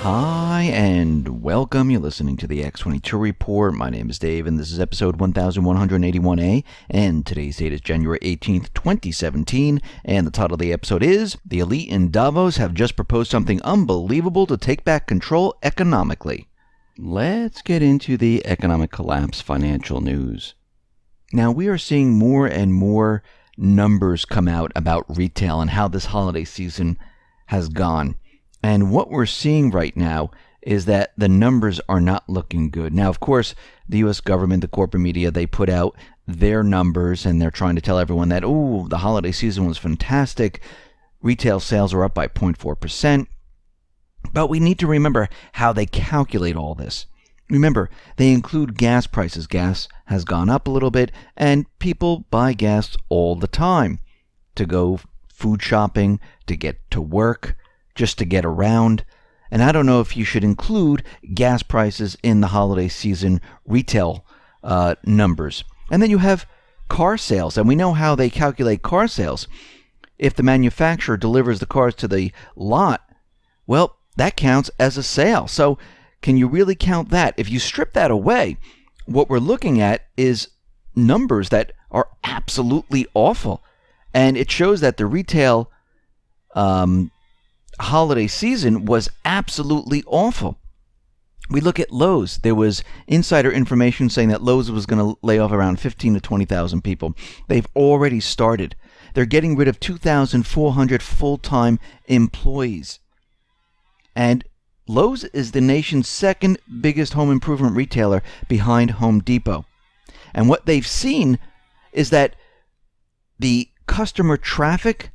Hi and welcome. You're listening to the X22 Report. My name is Dave and this is episode 1181A, and today's date is January 18th, 2017, and the title of the episode is The Elite in Davos Have Just Proposed Something Unbelievable to Take Back Control Economically. Let's get into the economic collapse financial news. Now, we are seeing more and more numbers come out about retail and how this holiday season has gone. And what we're seeing right now is that the numbers are not looking good. Now, of course, the U.S. government, the corporate media, they put out their numbers and they're trying to tell everyone that, oh, the holiday season was fantastic. Retail sales are up by 0.4%. But we need to remember how they calculate all this. Remember, they include gas prices. Gas has gone up a little bit, and people buy gas all the time to go food shopping, to get to work, just to get around. And I don't know if you should include gas prices in the holiday season retail numbers. And then you have car sales, and we know how they calculate car sales. If the manufacturer delivers the cars to the lot, well, that counts as a sale. So can you really count that? If you strip that away, what we're looking at is numbers that are absolutely awful. And it shows that the retail holiday season was absolutely awful. We look at Lowe's. There was insider information saying that Lowe's was going to lay off around 15 to 20,000 people. They've already started. They're getting rid of 2,400 full-time employees. And Lowe's is the nation's second biggest home improvement retailer behind Home Depot. And what they've seen is that the customer traffic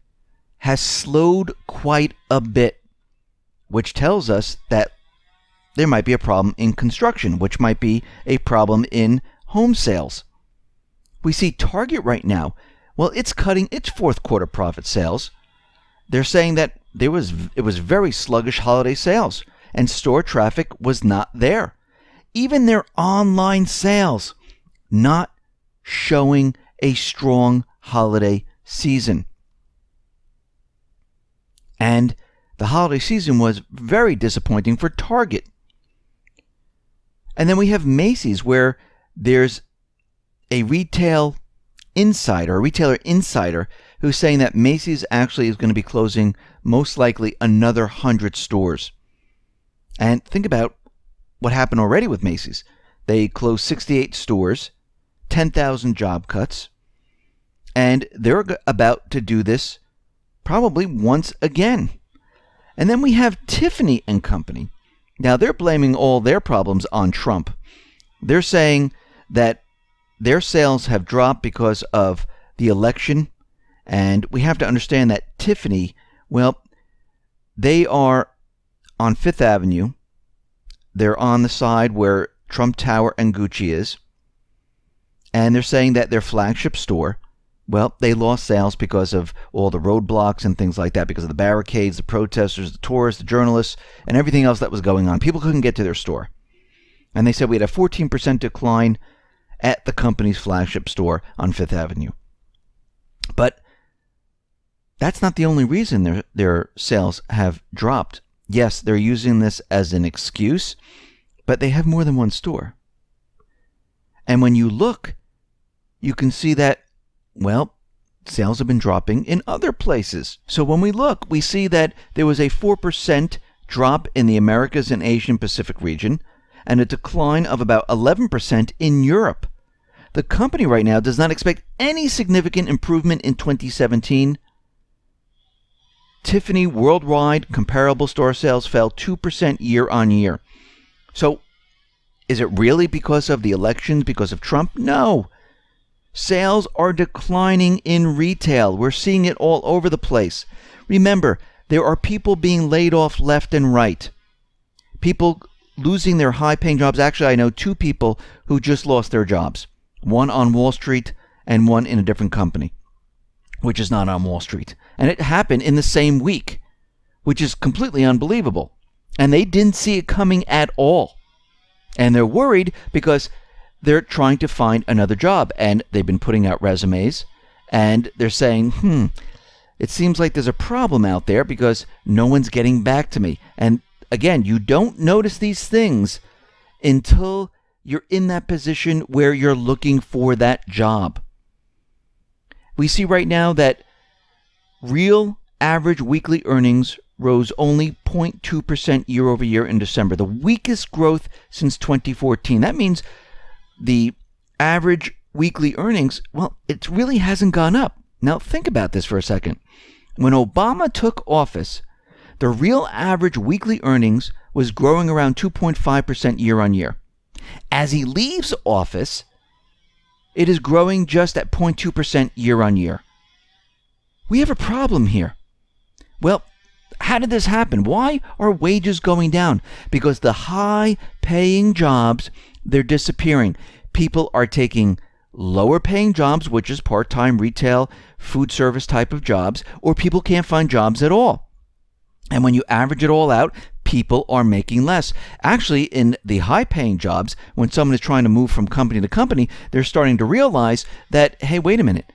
has slowed quite a bit, which tells us that there might be a problem in construction, which might be a problem in home sales. We see Target right now. Well, it's cutting its fourth quarter profit sales. They're saying that it was very sluggish holiday sales, and store traffic was not there. Even their online sales not showing a strong holiday season. And the holiday season was very disappointing for Target. And then we have Macy's, where there's a retailer insider, who's saying that Macy's actually is going to be closing most likely another 100 stores. And think about what happened already with Macy's. They closed 68 stores, 10,000 job cuts, and they're about to do this probably once again. And then we have Tiffany and Company. Now, they're blaming all their problems on Trump. They're saying that their sales have dropped because of the election. And we have to understand that Tiffany, well, they are on Fifth Avenue. They're on the side where Trump Tower and Gucci is. And they're saying that their flagship store, well, they lost sales because of all the roadblocks and things like that, because of the barricades, the protesters, the tourists, the journalists, and everything else that was going on. People couldn't get to their store. And they said we had a 14% decline at the company's flagship store on Fifth Avenue. But that's not the only reason their sales have dropped. Yes, they're using this as an excuse, but they have more than one store. And when you look, you can see that, well, sales have been dropping in other places. So when we look, we see that there was a 4% drop in the Americas and Asian Pacific region and a decline of about 11% in Europe. The company right now does not expect any significant improvement in 2017. Tiffany worldwide comparable store sales fell 2% year on year. So is it really because of the elections, because of Trump? No. Sales are declining in retail. We're seeing it all over the place. Remember, there are people being laid off left and right. People losing their high-paying jobs. Actually, I know two people who just lost their jobs. One on Wall Street and one in a different company, which is not on Wall Street. And it happened in the same week, which is completely unbelievable. And they didn't see it coming at all. And they're worried because they're trying to find another job, and they've been putting out resumes, and they're saying, it seems like there's a problem out there because no one's getting back to me. And again, you don't notice these things until you're in that position where you're looking for that job. We see right now that real average weekly earnings rose only 0.2% year over year in December, the weakest growth since 2014. That means the average weekly earnings, well, it really hasn't gone up. Now, think about this for a second. When Obama took office, the real average weekly earnings was growing around 2.5% year on year. As he leaves office, it is growing just at 0.2% year on year. We have a problem here. Well, how did this happen? Why are wages going down? Because the high-paying jobs, they're disappearing. People are taking lower-paying jobs, which is part-time retail, food service type of jobs, or people can't find jobs at all. And when you average it all out, people are making less. Actually, in the high-paying jobs, when someone is trying to move from company to company, they're starting to realize that, hey, wait a minute,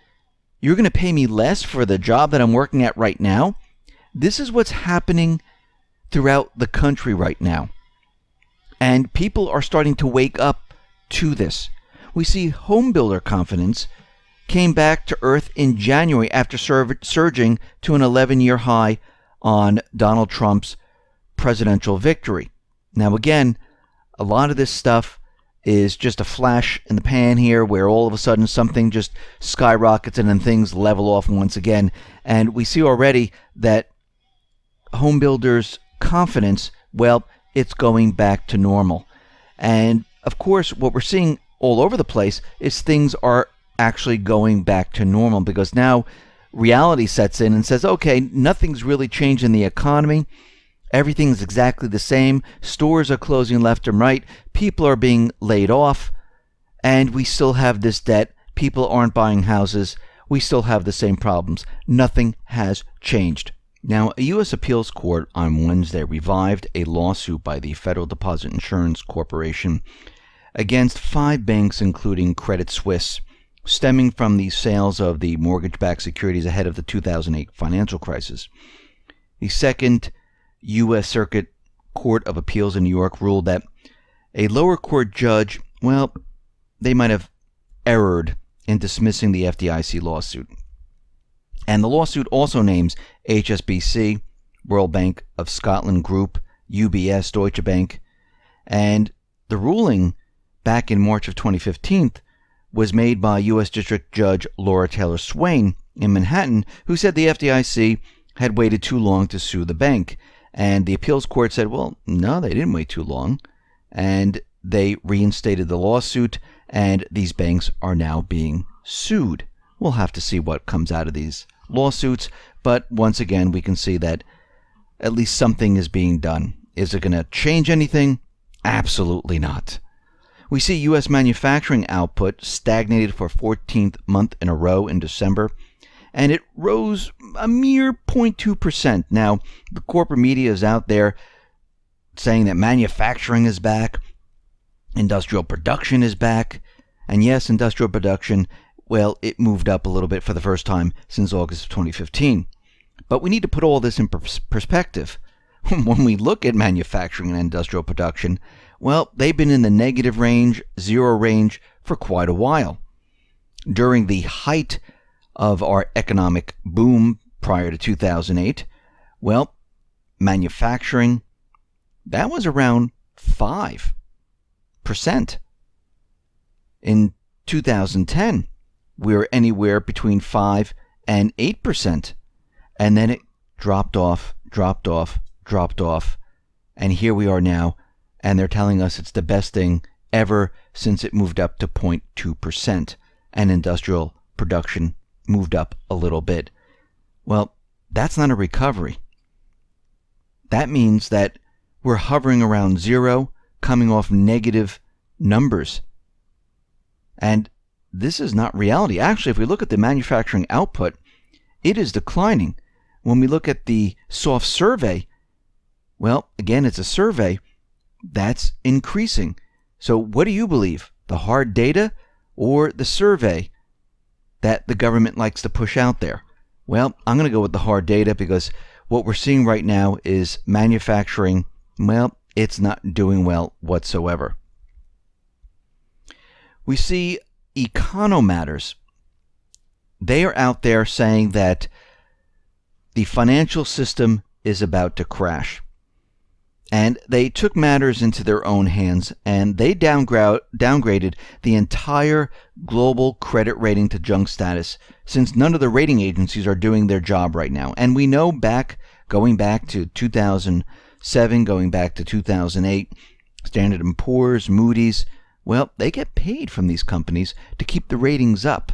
you're going to pay me less for the job that I'm working at right now? This is what's happening throughout the country right now. And people are starting to wake up to this. We see home builder confidence came back to earth in January after surging to an 11-year high on Donald Trump's presidential victory. Now, again, a lot of this stuff is just a flash in the pan here where all of a sudden something just skyrockets and then things level off once again. And we see already that home builders' confidence, well, it's going back to normal. And of course, what we're seeing all over the place is things are actually going back to normal because now reality sets in and says, okay, nothing's really changed in the economy. Everything's exactly the same. Stores are closing left and right. People are being laid off. And we still have this debt. People aren't buying houses. We still have the same problems. Nothing has changed. Now, a U.S. appeals court on Wednesday revived a lawsuit by the Federal Deposit Insurance Corporation against 5 banks, including Credit Suisse, stemming from the sales of the mortgage-backed securities ahead of the 2008 financial crisis. The Second U.S. Circuit Court of Appeals in New York ruled that a lower court judge, well, they might have erred in dismissing the FDIC lawsuit. And the lawsuit also names HSBC, Royal Bank of Scotland Group, UBS, Deutsche Bank, and the ruling back in March of 2015 was made by U.S. District Judge Laura Taylor Swain in Manhattan, who said the FDIC had waited too long to sue the bank. And the appeals court said, well, no, they didn't wait too long. And they reinstated the lawsuit, and these banks are now being sued. We'll have to see what comes out of these lawsuits, but once again, we can see that at least something is being done. Is it going to change anything? Absolutely not. We see U.S. manufacturing output stagnated for 14th month in a row in December, and it rose a mere 0.2%. Now, the corporate media is out there saying that manufacturing is back, industrial production is back, and yes, industrial production, well, it moved up a little bit for the first time since August of 2015. But we need to put all this in perspective. When we look at manufacturing and industrial production, well, they've been in the negative range, zero range, for quite a while. During the height of our economic boom prior to 2008, well, manufacturing, that was around 5%. In 2010, we were anywhere between 5 and 8%. And then it dropped off, and here we are now, and they're telling us it's the best thing ever since it moved up to 0.2%, and industrial production moved up a little bit. Well, that's not a recovery. That means that we're hovering around zero, coming off negative numbers. And this is not reality. Actually, if we look at the manufacturing output, it is declining. When we look at the soft survey, well, again, it's a survey that's increasing. So what do you believe? The hard data or the survey that the government likes to push out there? Well, I'm going to go with the hard data because what we're seeing right now is manufacturing Well, it's not doing well whatsoever. We see Econmatters. They are out there saying that the financial system is about to crash. And they took matters into their own hands, and they downgraded the entire global credit rating to junk status, since none of the rating agencies are doing their job right now. And we know going back to 2007, going back to 2008, Standard & Poor's, Moody's, well, they get paid from these companies to keep the ratings up.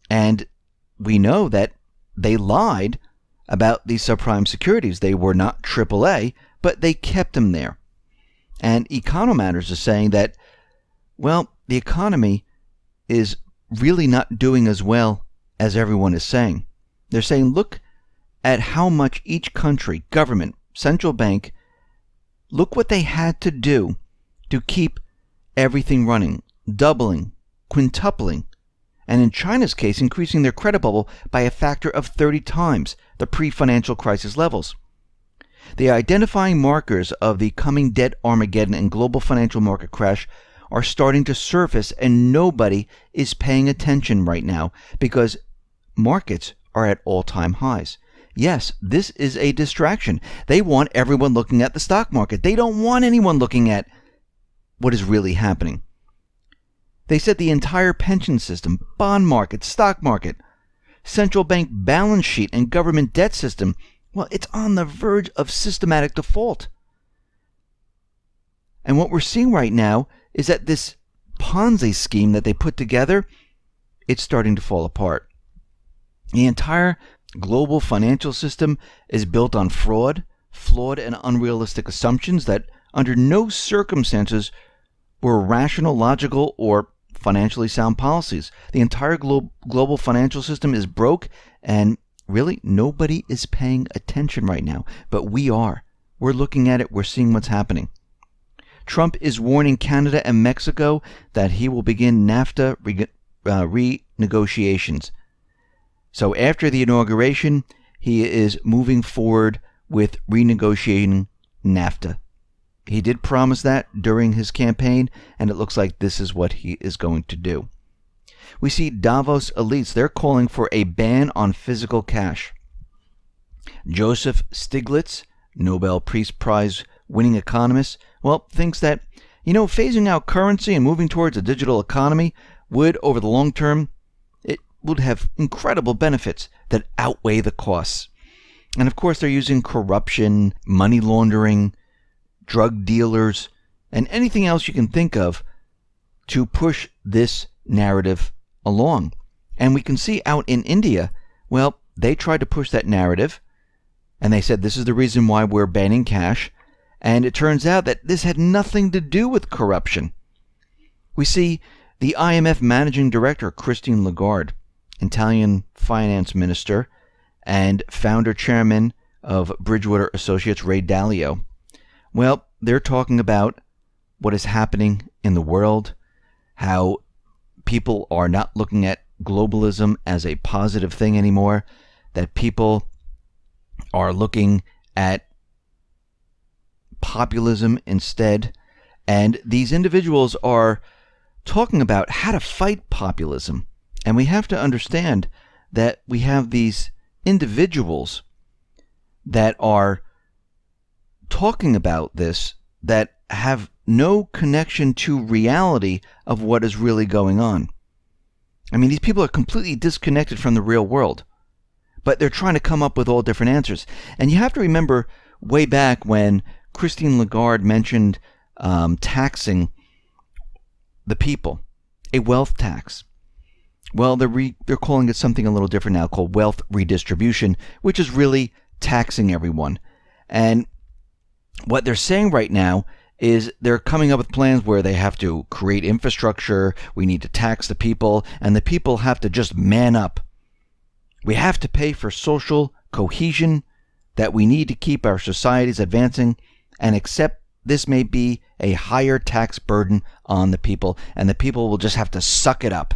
And we know that they lied about these subprime securities. They were not AAA, but they kept them there. And Econmatters is saying that, well, the economy is really not doing as well as everyone is saying. They're saying, look at how much each country, government, central bank, look what they had to do to keep everything running, doubling, quintupling, and in China's case, increasing their credit bubble by a factor of 30 times the pre-financial crisis levels. The identifying markers of the coming debt Armageddon and global financial market crash are starting to surface, and nobody is paying attention right now because markets are at all-time highs. Yes, this is a distraction. They want everyone looking at the stock market. They don't want anyone looking at what is really happening. They said the entire pension system, bond market, stock market, central bank balance sheet, and government debt system, well, it's on the verge of systematic default. And what we're seeing right now is that this Ponzi scheme that they put together, it's starting to fall apart. The entire global financial system is built on fraud, flawed and unrealistic assumptions that under no circumstances were rational, logical, or financially sound policies. The entire global financial system is broke, and really nobody is paying attention right now. But we are. We're looking at it. We're seeing what's happening. Trump is warning Canada and Mexico that he will begin NAFTA renegotiations. So after the inauguration, he is moving forward with renegotiating NAFTA. He did promise that during his campaign, and it looks like this is what he is going to do. We see Davos elites. They're calling for a ban on physical cash. Joseph Stiglitz, Nobel Peace Prize winning economist, well, thinks that, phasing out currency and moving towards a digital economy would, over the long term, it would have incredible benefits that outweigh the costs. And of course, they're using corruption, money laundering, drug dealers, and anything else you can think of to push this narrative along. And we can see out in India, well, they tried to push that narrative, and they said this is the reason why we're banning cash, and it turns out that this had nothing to do with corruption. We see the IMF managing director, Christine LaGarde, Italian finance minister, and founder chairman of Bridgewater Associates, Ray Dalio. Well, they're talking about what is happening in the world, how people are not looking at globalism as a positive thing anymore, that people are looking at populism instead. And these individuals are talking about how to fight populism. And we have to understand that we have these individuals that are talking about this that have no connection to reality of what is really going on. I mean, these people are completely disconnected from the real world, but they're trying to come up with all different answers. And you have to remember way back when Christine LaGarde mentioned taxing the people, a wealth tax. Well, they're calling it something a little different now, called wealth redistribution, which is really taxing everyone. And what they're saying right now is they're coming up with plans where they have to create infrastructure, we need to tax the people, and the people have to just man up. We have to pay for social cohesion that we need to keep our societies advancing, and accept this may be a higher tax burden on the people, and the people will just have to suck it up.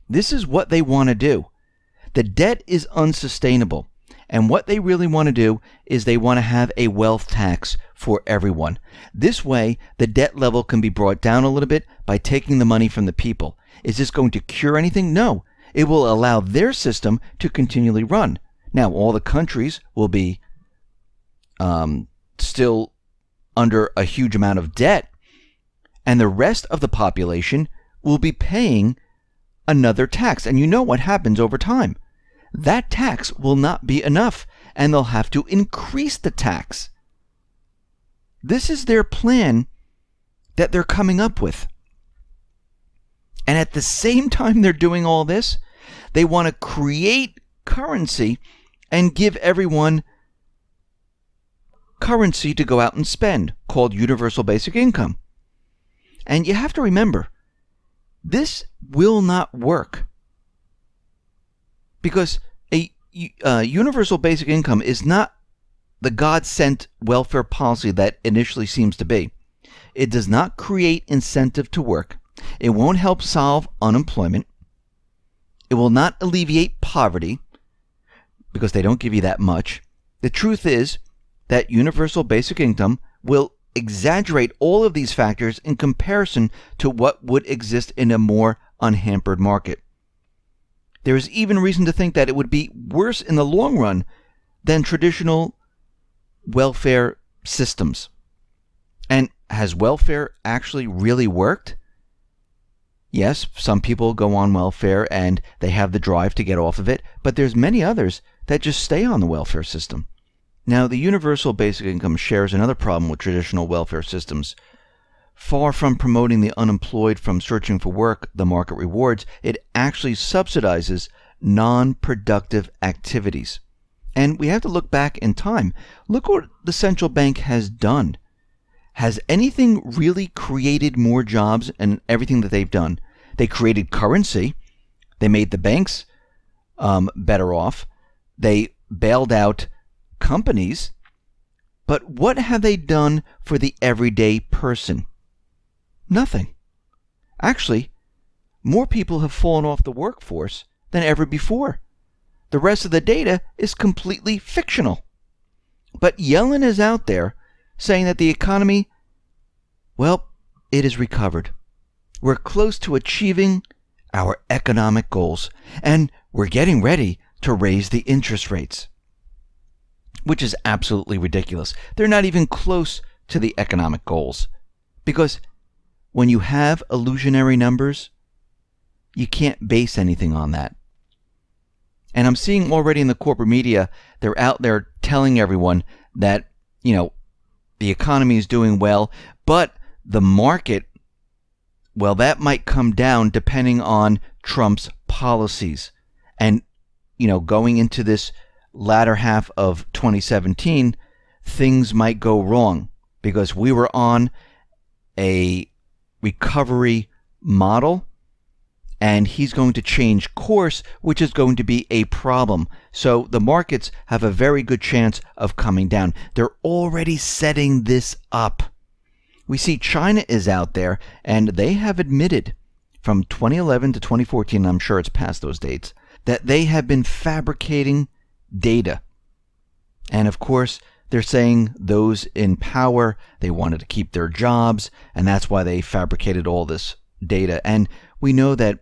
This is what they want to do. The debt is unsustainable, And what they really want to do is they want to have a wealth tax for everyone. This way, the debt level can be brought down a little bit by taking the money from the people. Is this going to cure anything? No. It will allow their system to continually run. Now, all the countries will be still under a huge amount of debt, and the rest of the population will be paying another tax. And you know what happens over time. That tax will not be enough, and they'll have to increase the tax. This is their plan that they're coming up with. And at the same time they're doing all this, they want to create currency and give everyone currency to go out and spend, called universal basic income. And you have to remember, this will not work, because a universal basic income is not the God-sent welfare policy that initially seems to be. It does not create incentive to work. It won't help solve unemployment. It will not alleviate poverty, because they don't give you that much. The truth is that universal basic income will exaggerate all of these factors in comparison to what would exist in a more unhampered market. There is even reason to think that it would be worse in the long run than traditional welfare systems. And has welfare actually really worked? Yes, some people go on welfare and they have the drive to get off of it, but there's many others that just stay on the welfare system. Now, the universal basic income shares another problem with traditional welfare systems. Far from promoting the unemployed from searching for work, the market rewards, it actually subsidizes non-productive activities. And we have to look back in time. Look what the central bank has done. Has anything really created more jobs and everything that they've done? They created currency. They made the banks better off. They bailed out companies. But what have they done for the everyday person? Nothing. Actually, more people have fallen off the workforce than ever before. The rest of the data is completely fictional. But Yellen is out there saying that the economy, well, it is recovered. We're close to achieving our economic goals, and we're getting ready to raise the interest rates, which is absolutely ridiculous. They're not even close to the economic goals, because when you have illusionary numbers, you can't base anything on that. And I'm seeing already in the corporate media, they're out there telling everyone that, the economy is doing well, but the market, well, that might come down depending on Trump's policies. And, going into this latter half of 2017, things might go wrong because we were on a recovery model, and he's going to change course, which is going to be a problem. So the markets have a very good chance of coming down. They're already setting this up. We see China is out there, and they have admitted from 2011 to 2014, I'm sure it's past those dates, that they have been fabricating data. And of course, they're saying those in power, they wanted to keep their jobs, and that's why they fabricated all this data. And we know that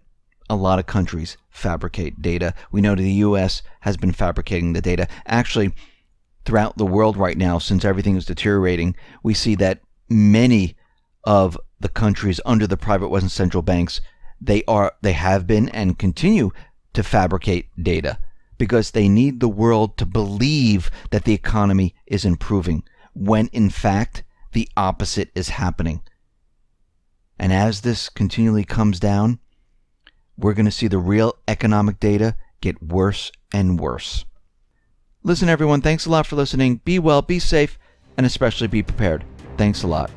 a lot of countries fabricate data. We know that the U.S. has been fabricating the data. Actually, throughout the world right now, since everything is deteriorating, we see that many of the countries under the private Western central banks, they have been and continue to fabricate data because they need the world to believe that the economy is improving, when in fact the opposite is happening. And as this continually comes down, we're going to see the real economic data get worse and worse. Listen, everyone, thanks a lot for listening. Be well, be safe, and especially be prepared. Thanks a lot.